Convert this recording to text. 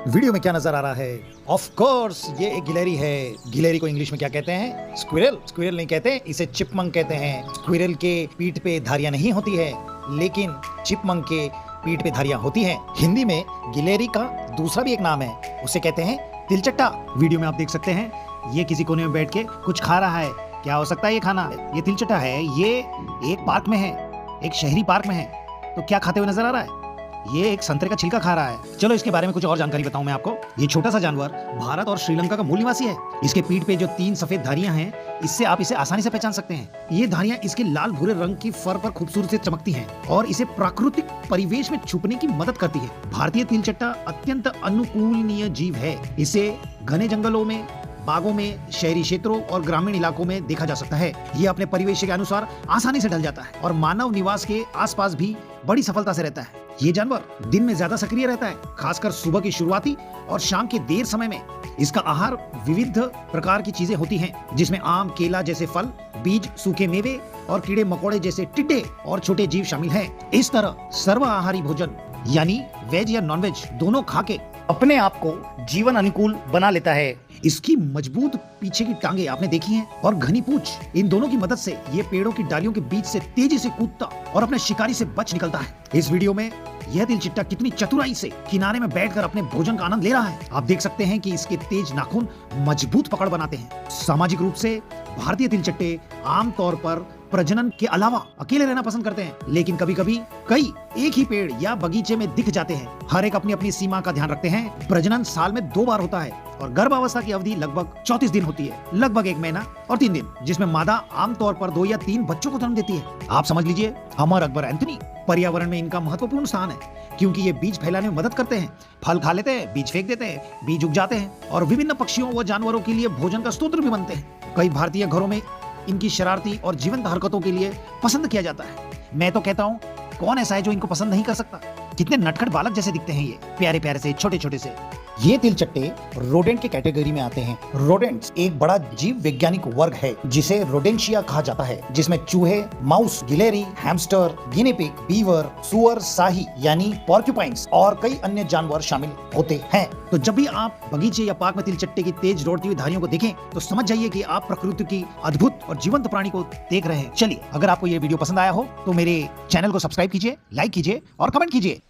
Video में क्या नजर आ रहा है? ऑफ कोर्स ये एक गिलहरी है। गिलहरी को इंग्लिश में क्या कहते हैं? स्क्विरल। स्क्विरल नहीं कहते, इसे चिपमंक कहते हैं। स्क्विरल के पीठ पे धारियां नहीं होती है, लेकिन चिपमंक के पीठ पे धारियां होती हैं। हिंदी में गिलहरी का दूसरा भी एक नाम है, उसे कहते हैं तिलचट्टा। वीडियो में आप देख सकते हैं ये किसी कोने में बैठ के कुछ खा रहा है। क्या हो सकता है ये खाना? ये तिलचट्टा है। ये एक पार्क में है, एक शहरी पार्क में है। तो क्या खाते हुए नजर आ रहा है? ये एक संतरे का छिलका खा रहा है। चलो इसके बारे में कुछ और जानकारी बताऊं मैं आपको। ये छोटा सा जानवर भारत और श्रीलंका का मूल निवासी है। इसके पीठ पे जो 3 सफेद धारियां हैं, इससे आप इसे आसानी से पहचान सकते हैं। ये धारियां इसके लाल भूरे रंग की फर पर खूबसूरती से चमकती हैं और इसे प्राकृतिक परिवेश में छुपने की मदद करती है। भारतीय तिलचट्टा अत्यंत अनुकूलनीय जीव है। इसे घने जंगलों में, बागों में, शहरी क्षेत्रों और ग्रामीण इलाकों में देखा जा सकता है। ये अपने परिवेश के अनुसार आसानी से ढल जाता है और मानव निवास के आसपास भी बड़ी सफलता से रहता है। ये जानवर दिन में ज्यादा सक्रिय रहता है, खासकर सुबह की शुरुआती और शाम के देर समय में। इसका आहार विविध प्रकार की चीजें होती हैं, जिसमें आम, केला जैसे फल, बीज, सूखे मेवे और कीड़े मकोड़े जैसे टिड्डे और छोटे जीव शामिल हैं। इस तरह सर्वाहारी भोजन यानी वेज या नॉनवेज दोनों खा के अपने आप को जीवन अनुकूल बना लेता है। इसकी मजबूत पीछे की टांगे आपने देखी हैं और घनी पूंछ, इन दोनों की मदद से ये पेड़ों की डालियों के बीच से तेजी से कूदता और अपने शिकारी से बच निकलता है। इस वीडियो में यह तिलचट्टा कितनी चतुराई से किनारे में बैठकर अपने भोजन का आनंद ले रहा है। आप देख सकते हैं कि इसके तेज नाखून मजबूत पकड़ बनाते हैं। सामाजिक रूप से भारतीय तिलचट्टे आमतौर पर प्रजनन के अलावा अकेले रहना पसंद करते हैं, लेकिन कभी कभी कई एक ही पेड़ या बगीचे में दिख जाते हैं। हर एक अपनी अपनी सीमा का ध्यान रखते हैं। प्रजनन साल में 2 बार होता है और गर्भावस्था की अवधि लगभग 34 दिन होती है, लगभग 1 महीना और 3 दिन, जिसमें मादा आमतौर पर 2 या 3 बच्चों को जन्म देती है। आप समझ लीजिए अमर अकबर एंथनी। पर्यावरण में इनका महत्वपूर्ण स्थान है, क्योंकि ये बीज फैलाने में मदद करते हैं। फल खा लेते हैं, बीज फेंक देते हैं, बीज उग जाते हैं और विभिन्न पक्षियों व जानवरों के लिए भोजन का स्रोत भी बनते हैं। कई भारतीय घरों में इनकी शरारती और जीवंत हरकतों के लिए पसंद किया जाता है। मैं तो कहता हूँ, कौन ऐसा है जो इनको पसंद नहीं कर सकता? कितने नटखट बालक जैसे दिखते हैं ये, प्यारे प्यारे से, छोटे छोटे से। ये तिलचट्टे रोडेंट के कैटेगरी में आते हैं। रोडेंट्स एक बड़ा जीव वैज्ञानिक वर्ग है जिसे रोडेंशिया कहा जाता है, जिसमें चूहे, माउस, गिलहरी, हैमस्टर, गिनी पिग, बीवर, सुअर, शाही यानी पॉर्क्यूपाइन्स और कई अन्य जानवर शामिल होते हैं। तो जब भी आप बगीचे या पार्क में तिलचट्टे की तेज दौड़ती हुई धारियों को देखें, तो समझ जाइए कि आप प्रकृति की अद्भुत और जीवंत प्राणी को देख रहे हैं। चलिए, अगर आपको ये वीडियो पसंद आया हो तो मेरे चैनल को सब्सक्राइब कीजिए, लाइक कीजिए और कमेंट कीजिए।